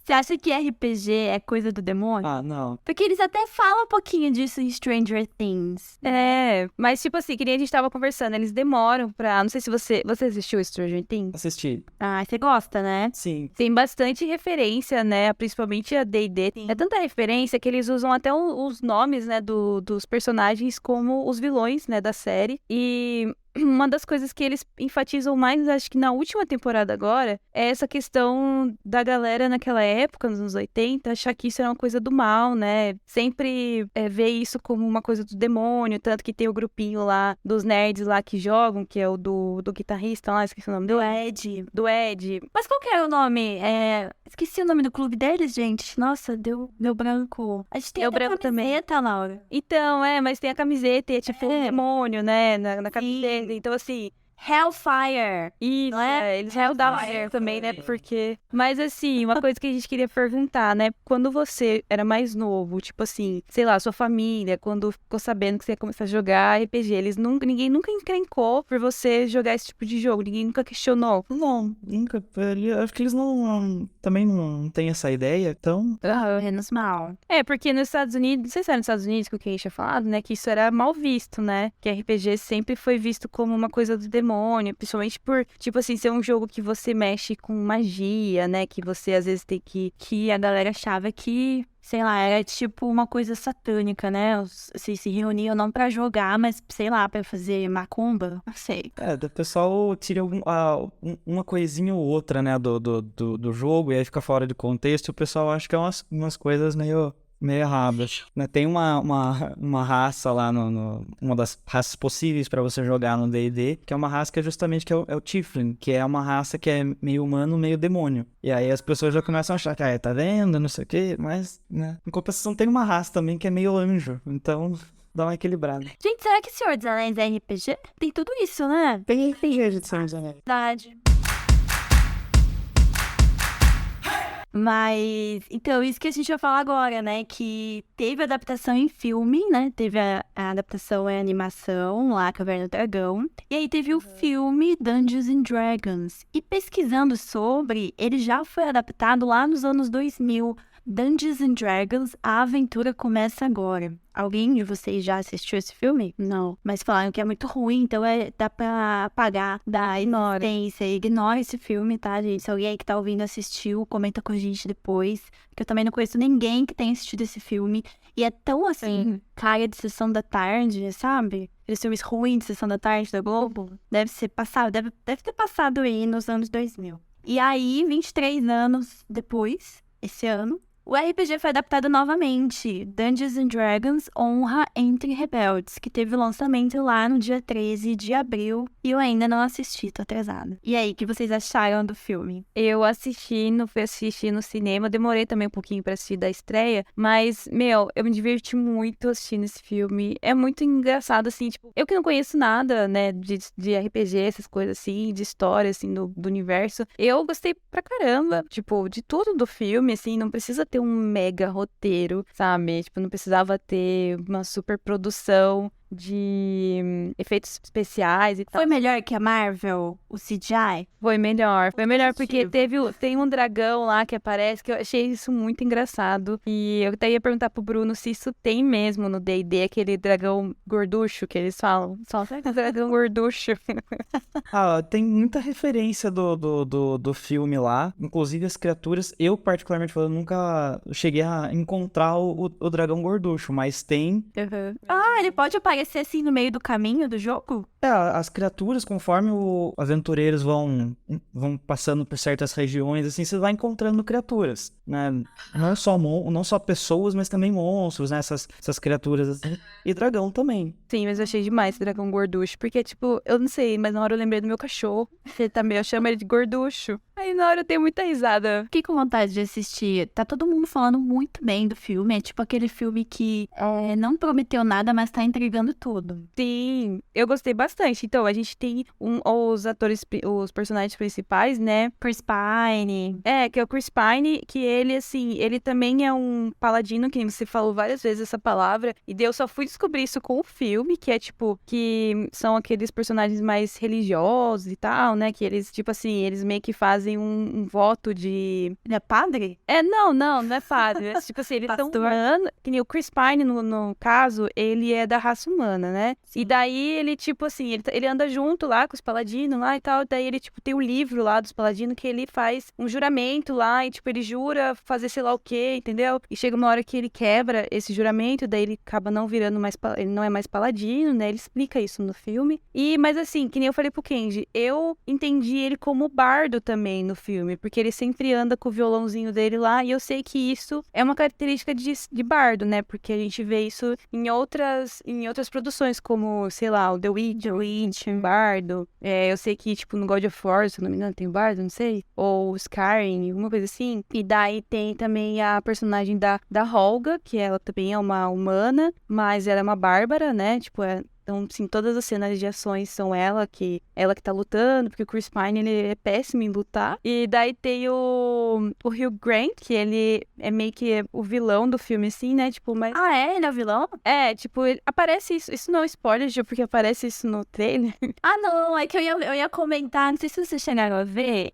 Você acha que RPG é coisa do demônio? Ah, não. Porque eles até falam um pouquinho disso em Stranger Things. Mas tipo assim, que nem a gente tava conversando, eles demoram pra... Não sei se você assistiu Stranger Things? Assisti. Ah, você gosta, né? Sim. Tem bastante referência, né? Principalmente a D&D. É tanta referência que eles usam até os nomes, né, dos personagens como os vilões, né, da série. E uma das coisas que eles enfatizam mais, acho que na última temporada agora, é essa questão da galera naquela época, nos anos 80, achar que isso era uma coisa do mal, né? Sempre ver isso como uma coisa do demônio, tanto que tem o grupinho lá dos nerds lá que jogam, que é o do guitarrista lá, esqueci o nome dele. Do Ed. Mas qual que é o nome? Esqueci o nome do clube deles, gente. Nossa, deu branco. A gente tem Deu até branco também. camiseta, Laura. Então, mas tem a camiseta e é tipo um demônio, né, na camiseta. Então, assim... Hellfire. Isso, Não é? eles Hellfire também, né? Porque... Mas, assim, uma coisa que a gente queria perguntar, né? Quando você era mais novo, tipo assim, sei lá, sua família, quando ficou sabendo que você ia começar a jogar RPG, ninguém nunca encrencou por você jogar esse tipo de jogo? Ninguém nunca questionou? Não, nunca. Eu acho que eles também não têm essa ideia, então... Menos mal. Porque nos Estados Unidos, não sei se era nos Estados Unidos que o Kei tinha falado, né? Que isso era mal visto, né? Que RPG sempre foi visto como uma coisa do demônio, principalmente por, tipo assim, ser um jogo que você mexe com magia, né? Que você às vezes tem que a galera achava que, sei lá, era tipo uma coisa satânica, né? Se reuniam não pra jogar, mas, sei lá, pra fazer macumba, não sei. O pessoal tira uma coisinha ou outra, né, do jogo, e aí fica fora de contexto, e o pessoal acha que é umas coisas meio Meio erradas, né? Tem uma raça lá, uma das raças possíveis pra você jogar no D&D, que é uma raça que é justamente é o Tiefling, que é uma raça que é meio humano, meio demônio. E aí as pessoas já começam a achar que, tá vendo, não sei o quê, mas, né? Em compensação tem uma raça também que é meio anjo, então dá uma equilibrada. Gente, será que Senhor dos Anéis é RPG? Tem tudo isso, né? Tem RPG de Senhor dos Anéis. Verdade. Mas, então, isso que a gente vai falar agora, né? Que teve adaptação em filme, né? Teve a adaptação em animação, lá, Caverna do Dragão. E aí teve o filme Dungeons and Dragons. E pesquisando sobre, ele já foi adaptado lá nos anos 2000. Dungeons and Dragons, a aventura começa agora. Alguém de vocês já assistiu esse filme? Não. Mas falaram que é muito ruim, então dá pra apagar da inocência. Ignora esse filme, tá, gente? Se alguém aí que tá ouvindo assistiu, comenta com a gente depois. Que eu também não conheço ninguém que tenha assistido esse filme. E é tão assim, cara de sessão da tarde, sabe? Aqueles filmes ruins de sessão da tarde da Globo. Deve ter passado aí nos anos 2000. E aí, 23 anos depois, esse ano, o RPG foi adaptado novamente, Dungeons and Dragons Honra Entre Rebeldes, que teve o lançamento lá no dia 13 de abril e eu ainda não assisti, tô atrasada. E aí, o que vocês acharam do filme? Eu fui assistir no cinema, demorei também um pouquinho pra assistir da estreia, mas, eu me diverti muito assistindo esse filme. É muito engraçado, assim, tipo, eu que não conheço nada, né, de RPG, essas coisas assim, de história, assim, do universo, eu gostei pra caramba, tipo, de tudo do filme, assim, não precisa ter um mega roteiro, sabe? Tipo, não precisava ter uma super produção de efeitos especiais e tal. Foi melhor que a Marvel, o CGI? Foi melhor porque tem um dragão lá que aparece, que eu achei isso muito engraçado. E eu até ia perguntar pro Bruno se isso tem mesmo no D&D, aquele dragão gorducho que eles falam. Só dragão gorducho. Tem muita referência do filme lá. Inclusive as criaturas, eu particularmente falando, nunca cheguei a encontrar o dragão gorducho, mas tem. Ele pode aparecer assim no meio do caminho do jogo? As criaturas, conforme os aventureiros vão passando por certas regiões, assim, você vai encontrando criaturas, né? Não só pessoas, mas também monstros, né? Essas criaturas assim. E dragão também. Sim, mas eu achei demais esse dragão gorducho. Porque, tipo, eu não sei, mas na hora eu lembrei do meu cachorro. Ele também, eu chamo ele de gorducho. Aí na hora eu tenho muita risada. Fiquei com vontade de assistir. Tá todo mundo falando muito bem do filme. É tipo aquele filme que não prometeu nada, mas tá entregando tudo. Sim, eu gostei bastante. Então, a gente tem os personagens principais, né? Chris Pine. Que é o Chris Pine, que ele, assim, ele também é um paladino, que você falou várias vezes essa palavra. E daí eu só fui descobrir isso com o filme, que é, tipo, que são aqueles personagens mais religiosos e tal, né? Que eles, tipo assim, eles meio que fazem um voto de... Ele é padre? Não é padre. É, tipo assim, eles estão... Que nem o Chris Pine, no caso, ele é da raça humana, né? Sim. E daí ele, tipo assim, ele anda junto lá com os paladinos lá e tal. Daí ele, tipo, tem o livro lá dos paladinos que ele faz um juramento lá e, tipo, ele jura fazer sei lá o quê, entendeu? E chega uma hora que ele quebra esse juramento, daí ele acaba não virando mais... Ele não é mais paladino, né? Ele explica isso no filme. Mas assim, que nem eu falei pro Kenji, eu entendi ele como bardo também no filme, porque ele sempre anda com o violãozinho dele lá, e eu sei que isso é uma característica de bardo, né? Porque a gente vê isso em outras produções, como, sei lá, o The Witcher, bardo. Eu sei que, tipo, no God of War, se eu não me engano, tem bardo, não sei. Ou Skyrim, alguma coisa assim. E daí tem também a personagem da Holga, que ela também é uma humana, mas ela é uma bárbara, né? Tipo, então, assim, todas as cenas de ações são ela que tá lutando, porque o Chris Pine, ele é péssimo em lutar. E daí tem o Hugh Grant, que ele é meio que o vilão do filme, assim, né? Tipo, mas... Ele é o vilão? Tipo, aparece isso não é spoiler, Gil, porque aparece isso no trailer. Não, é que eu ia comentar, não sei se vocês chegaram a ver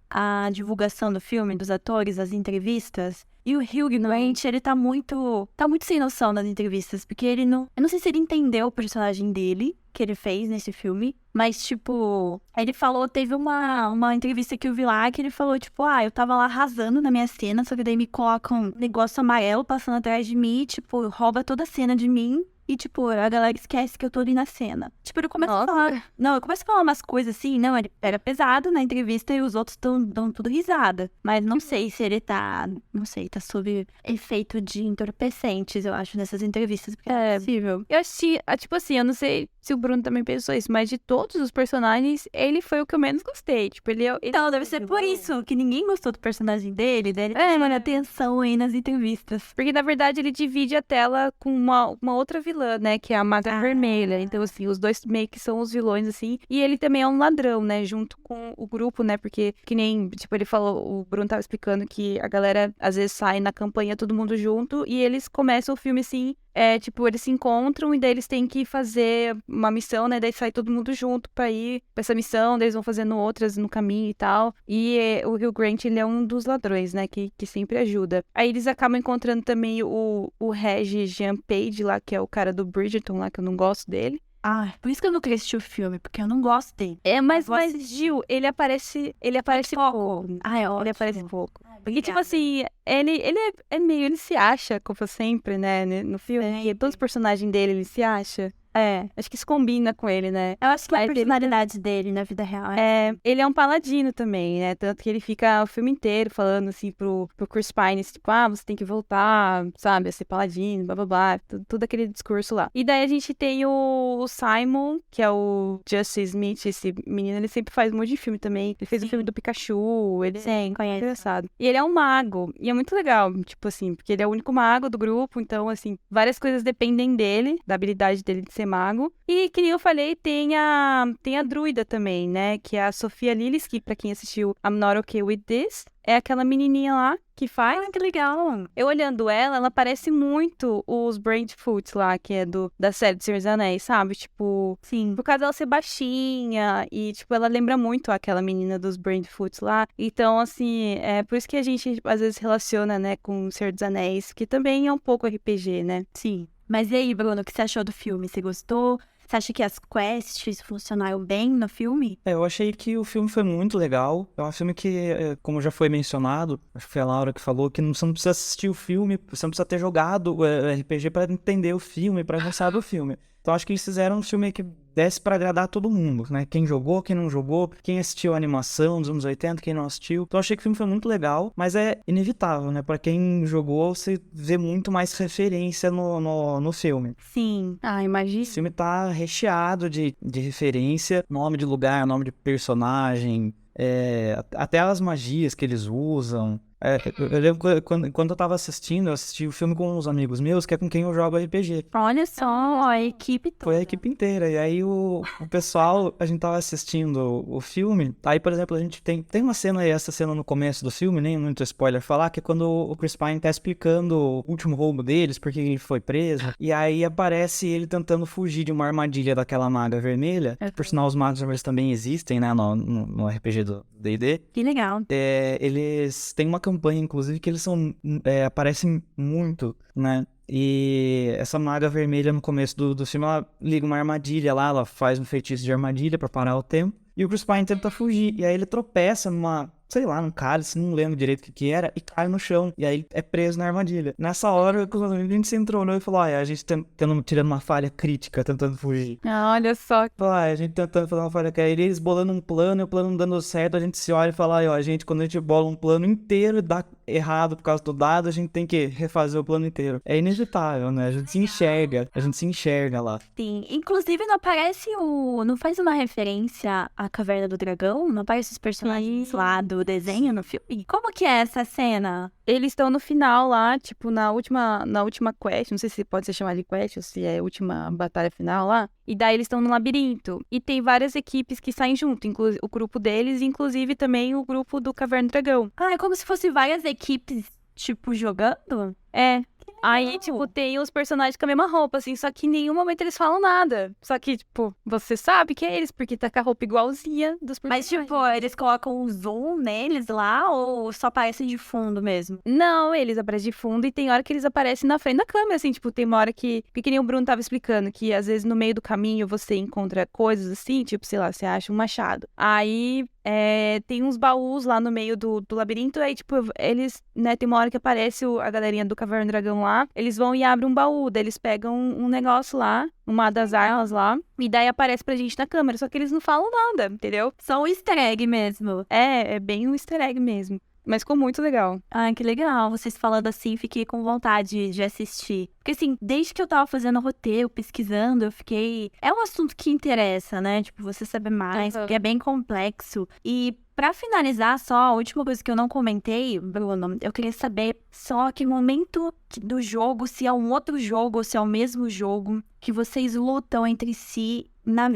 a divulgação do filme, dos atores, as entrevistas. E o Hugh Grant, ele tá muito sem noção nas entrevistas, porque ele não... Eu não sei se ele entendeu o personagem dele, que ele fez nesse filme, mas, tipo... Ele falou, teve uma entrevista que eu vi lá, que ele falou, tipo, eu tava lá arrasando na minha cena, só que daí me colocam um negócio amarelo passando atrás de mim, tipo, rouba toda a cena de mim, e, tipo, a galera esquece que eu tô ali na cena. Tipo, eu começo a Nossa. falar... Não, eu começo a falar umas coisas assim, não, ele pega pesado na entrevista e os outros dão tudo risada. Mas não sei se ele tá, não sei, tá sob efeito de entorpecentes, eu acho, nessas entrevistas, porque é possível. Eu assisti, tipo assim, eu não sei se o Bruno também pensou isso, mas de todos os personagens, ele foi o que eu menos gostei. Tipo, ele Então, deve ser por isso que ninguém gostou do personagem dele, daí ele mano, atenção aí nas entrevistas. Porque, na verdade, ele divide a tela com uma outra vilã, né? Que é a Maga Vermelha. Então, assim, os dois meio que são os vilões, assim. E ele também é um ladrão, né? Junto com o grupo, né? Porque, que nem, tipo, ele falou... O Bruno tava explicando que a galera, às vezes, sai na campanha todo mundo junto. E eles começam o filme, assim... tipo, eles se encontram e daí eles têm que fazer uma missão, né? Daí sai todo mundo junto pra ir pra essa missão. Daí eles vão fazendo outras no caminho e tal. E o Hugh Grant, ele é um dos ladrões, né? Que sempre ajuda. Aí eles acabam encontrando também o Regis Jean Page lá, que é o cara do Bridgerton lá, que eu não gosto dele. Ah, por isso que eu não queria assistir o filme, porque eu não gosto dele. Mas Gil, ele aparece pouco. Ah, é ótimo. Ele aparece pouco. E, Obrigada. tipo assim, ele se acha, como sempre, né, no filme. É. Todos os personagens dele, ele se acha. Acho que isso combina com ele, né? Eu acho que é a Aí ele- personalidade dele na vida real. Ele é um paladino também, né? Tanto que ele fica o filme inteiro falando assim pro Chris Pine, tipo, você tem que voltar, sabe, a ser paladino, blá blá blá, tudo aquele discurso lá. E daí a gente tem o Simon, que é o Justice Smith, esse menino, ele sempre faz um monte de filme também. Ele fez o filme do Pikachu, ele Sim, conheço. engraçado. E ele é um mago, e é muito legal, tipo assim, porque ele é o único mago do grupo, então, assim, várias coisas dependem dele, da habilidade dele de ser mago. E, que nem eu falei, tem a druida também, né, que é a Sofia Lillis, que pra quem assistiu I'm Not Okay With This, é aquela menininha lá que faz. Ah, que legal. Eu olhando ela parece muito os Brandfoot lá, que é da série de Senhor dos Anéis, sabe? Tipo, Sim. por causa dela ser baixinha e, tipo, ela lembra muito aquela menina dos Brandfoot lá. Então, assim, é por isso que a gente às vezes relaciona, né, com o Senhor dos Anéis, que também é um pouco RPG, né? Sim. Mas e aí, Bruno, o que você achou do filme? Você gostou? Você acha que as quests funcionaram bem no filme? Eu achei que o filme foi muito legal. É um filme que, como já foi mencionado, acho que foi a Laura que falou, que você não precisa assistir o filme, você não precisa ter jogado o RPG para entender o filme, para gostar do filme. Então acho que eles fizeram um filme que desse pra agradar todo mundo, né? Quem jogou, quem não jogou, quem assistiu a animação dos anos 80, quem não assistiu. Então achei que o filme foi muito legal, mas é inevitável, né? Pra quem jogou, você vê muito mais referência no filme. Sim. Imagina. O filme tá recheado de referência, nome de lugar, nome de personagem, até as magias que eles usam. Eu lembro quando eu tava assistindo, eu assisti o filme com uns amigos meus, que é com quem eu jogo RPG. Olha só, a equipe toda. Foi a equipe inteira. E aí o pessoal, a gente tava assistindo o filme. Aí, por exemplo, a gente tem uma cena aí, essa cena no começo do filme, nem muito spoiler falar, que é quando o Chris Pine tá explicando o último roubo deles, porque ele foi preso. E aí aparece ele tentando fugir de uma armadilha daquela maga vermelha. Por sinal, os magos vermelhos também existem, né, no RPG do D&D. Que legal. Eles têm uma campanha, inclusive, que eles aparecem muito, né? E essa maga vermelha, no começo do filme, ela liga uma armadilha lá, ela faz um feitiço de armadilha pra parar o tempo. E o Chris Pine tenta fugir. E aí ele tropeça num cálice, não lembro direito o que era, e cai no chão. E aí ele é preso na armadilha. Nessa hora, a gente se entronou e falou, a gente tirando uma falha crítica, tentando fugir. Olha só. A gente tentando fazer uma falha crítica. E eles bolando um plano, e o plano não dando certo, a gente se olha e fala, quando a gente bola um plano inteiro e dá errado por causa do dado, a gente tem que refazer o plano inteiro. É inevitável, né? A gente se enxerga lá. Sim. Inclusive, não aparece não faz uma referência à Caverna do Dragão? Não aparece os personagens lá do desenho no filme? Como que é essa cena? Eles estão no final lá, tipo, na última quest, não sei se pode ser chamada de quest ou se é a última batalha final lá. E daí eles estão no labirinto. E tem várias equipes que saem junto, o grupo deles, inclusive também o grupo do Caverna do Dragão. Ah, é como se fosse várias equipes, tipo, jogando? É. Aí, tipo, tem os personagens com a mesma roupa, assim, só que em nenhum momento eles falam nada. Só que, tipo, você sabe que é eles, porque tá com a roupa igualzinha dos Mas, personagens. tipo, eles colocam um zoom neles lá ou só aparecem de fundo mesmo? Não, eles aparecem de fundo e tem hora que eles aparecem na frente da câmera, assim, tipo, tem uma hora que nem o Bruno tava explicando, que às vezes no meio do caminho você encontra coisas assim, tipo, sei lá, você acha um machado. Aí tem uns baús lá no meio do labirinto, aí, tipo, eles, né, tem uma hora que aparece a galerinha do Caverna do Dragão lá, lá, eles vão e abrem um baú, daí eles pegam um negócio lá, uma das armas lá, e daí aparece pra gente na câmera, só que eles não falam nada, entendeu? Só um easter egg mesmo. É bem um easter egg mesmo. Mas ficou muito legal. Ai, que legal. Vocês falando assim, fiquei com vontade de assistir. Porque assim, desde que eu tava fazendo roteiro, pesquisando, eu fiquei... É um assunto que interessa, né? Tipo, você saber mais, porque é bem complexo. E pra finalizar só, a última coisa que eu não comentei, Bruno, eu queria saber só que momento do jogo, se é um outro jogo ou se é o mesmo jogo, que vocês lutam entre si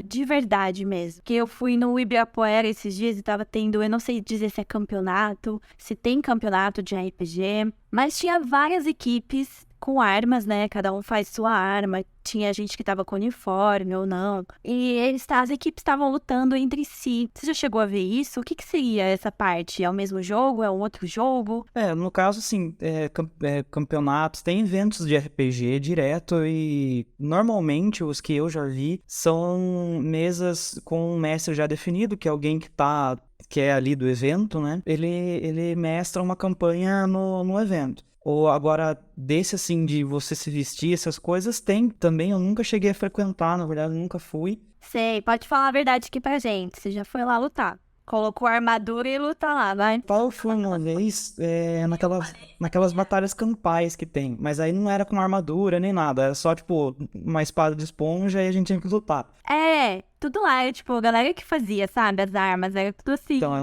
de verdade mesmo. Que eu fui no Ibirapuera esses dias e tava tendo, eu não sei dizer se é campeonato, se tem campeonato de RPG, mas tinha várias equipes com armas, né? Cada um faz sua arma. Tinha gente que tava com uniforme ou não. E as equipes estavam lutando entre si. Você já chegou a ver isso? O que seria essa parte? É o mesmo jogo? É um outro jogo? No caso, assim, campeonatos, tem eventos de RPG direto e normalmente os que eu já vi são mesas com um mestre já definido, que é alguém que é ali do evento, né? Ele mestra uma campanha no evento. Ou agora, desse assim, de você se vestir, essas coisas, tem também. Eu nunca cheguei a frequentar, na verdade, eu nunca fui. Sei, pode falar a verdade aqui pra gente. Você já foi lá lutar. Colocou a armadura e luta lá, vai. Eu fui uma vez naquelas batalhas campais que tem. Mas aí não era com armadura nem nada. Era só, tipo, uma espada de esponja e a gente tinha que lutar. Tudo lá, tipo, a galera que fazia, sabe? As armas, era tudo assim. Então,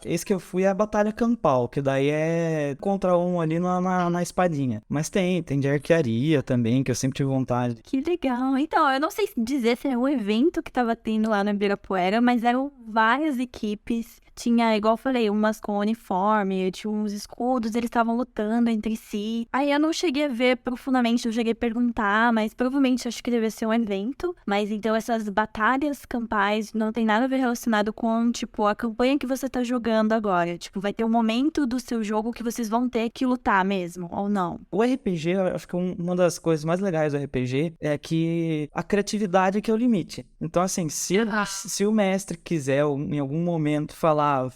esse que eu fui é a batalha campal, que daí é contra um ali na espadinha. Mas tem de arquearia também, que eu sempre tive vontade. Que legal. Então, eu não sei dizer se é um evento que tava tendo lá no Ibirapuera, mas eram várias equipes. Tinha, igual eu falei, umas com uniforme, tinha uns escudos, eles estavam lutando entre si. Aí eu não cheguei a ver profundamente, não cheguei a perguntar, mas provavelmente acho que deve ser um evento. Mas então essas batalhas campais não tem nada a ver relacionado com, tipo, a campanha que você tá jogando agora. Tipo, vai ter um momento do seu jogo que vocês vão ter que lutar mesmo, ou não? O RPG, eu acho que uma das coisas mais legais do RPG é que a criatividade é que é o limite. Então, assim, se o mestre quiser em algum momento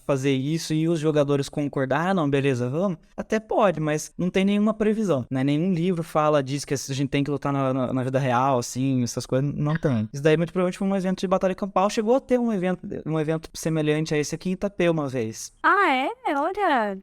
fazer isso e os jogadores concordar, não, beleza, vamos, até pode, mas não tem nenhuma previsão, né? Nenhum livro diz que a gente tem que lutar na vida real, assim, essas coisas, não tem. Isso daí, muito provavelmente, foi um evento de batalha campal, chegou a ter um evento semelhante a esse aqui em Itapê uma vez. Ah, é? Olha!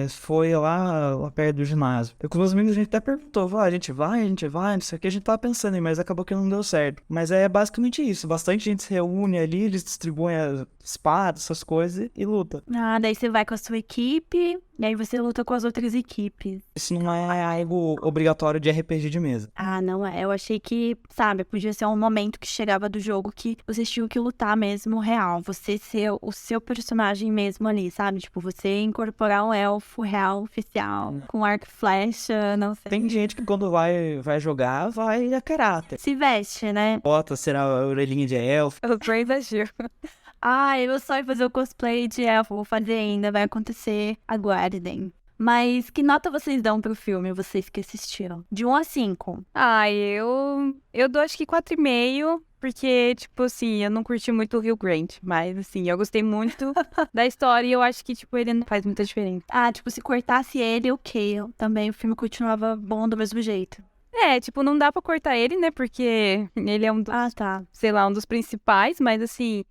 Foi lá perto do ginásio. Eu com meus amigos, a gente até perguntou, a gente vai, não sei o que, a gente tava pensando em, mas acabou que não deu certo. Mas é basicamente isso, bastante gente se reúne ali, eles distribuem as espadas, essas coisas, e luta. Ah, daí você vai com a sua equipe, e aí você luta com as outras equipes. Isso não é algo obrigatório de RPG de mesa. Ah, não é. Eu achei que, sabe, podia ser um momento que chegava do jogo que vocês tinham que lutar mesmo real. Você ser o seu personagem mesmo ali, sabe? Tipo, você incorporar um elfo real, oficial, com arco e flecha, não sei. Tem gente que quando vai jogar, vai a caráter. Se veste, né? Bota, será a orelhinha de elfo. Eu tô exagero. Ah, eu sonho em fazer o cosplay de elfo, vou fazer ainda, vai acontecer, aguardem. Mas que nota vocês dão pro filme, vocês que assistiram? De 1 a 5. Eu dou acho que 4,5, porque, tipo assim, eu não curti muito o Hugh Grant, mas, assim, eu gostei muito da história e eu acho que, tipo, ele não faz muita diferença. Ah, tipo, se cortasse ele, ok. Também o filme continuava bom do mesmo jeito. Tipo, não dá pra cortar ele, né, porque ele é um dos, sei lá, um dos principais, mas, assim,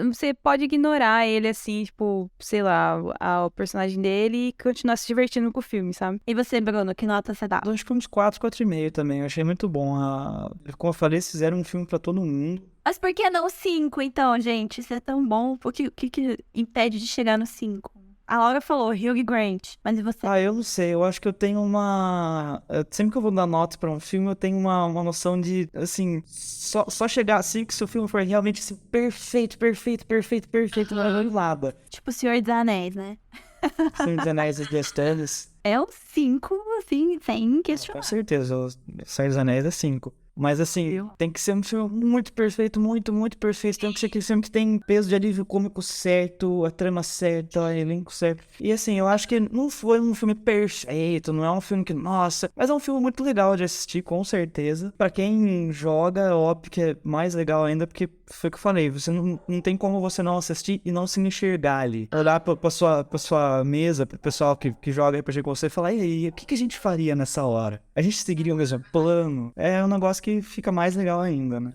você pode ignorar ele, assim, tipo, sei lá, o personagem dele e continuar se divertindo com o filme, sabe? E você, Bruno, que nota você dá? Eu acho que uns 4,5 também. Eu achei muito bom. Como eu falei, eles fizeram um filme pra todo mundo. Mas por que não 5, então, gente? Isso é tão bom. O que impede de chegar no 5? A Laura falou Hugh Grant, mas e você? Eu não sei. Eu acho que eu tenho sempre que eu vou dar notas pra um filme, eu tenho uma noção de, assim, só chegar assim que se o filme for realmente assim, perfeito, nada. Tipo o Senhor dos Anéis, né? Senhor dos Anéis e Destanes. É um 5, assim, sem questionar. Com certeza, o Senhor dos Anéis é 5. Mas assim, tem que ser um filme muito perfeito, muito, muito perfeito. Tem que ser aquele filme que tem peso de alívio cômico certo, a trama certa, o elenco certo. E assim, eu acho que não foi um filme perfeito, não é um filme que, nossa, mas é um filme muito legal de assistir, com certeza. Pra quem joga, óbvio que é mais legal ainda, porque foi o que eu falei, você não tem como você não assistir e não se enxergar ali. Olhar pra sua mesa, pro pessoal que joga RPG com você e falar, e aí, o que a gente faria nessa hora? A gente seguiria o mesmo plano? É um negócio que fica mais legal ainda, né?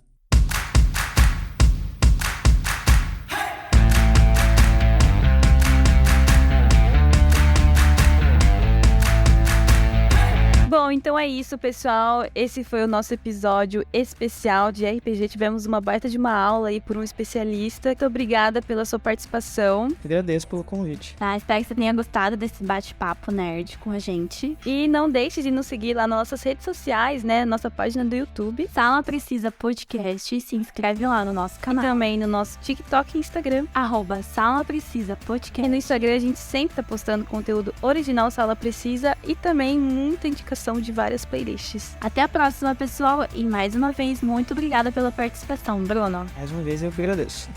Bom, então é isso, pessoal. Esse foi o nosso episódio especial de RPG. Tivemos uma baita de uma aula aí por um especialista. Muito obrigada pela sua participação. Agradeço pelo convite. Tá, espero que você tenha gostado desse bate-papo nerd com a gente. E não deixe de nos seguir lá nas nossas redes sociais, né? Nossa página do YouTube. Sala Precisa Podcast, e se inscreve lá no nosso E canal. também no nosso TikTok e Instagram. @Sala Precisa E Podcast. no Instagram a gente sempre tá postando conteúdo original Sala Precisa e também muita indicação de várias playlists. Até a próxima, pessoal. E mais uma vez, muito obrigada pela participação, Bruno. Mais uma vez eu que agradeço.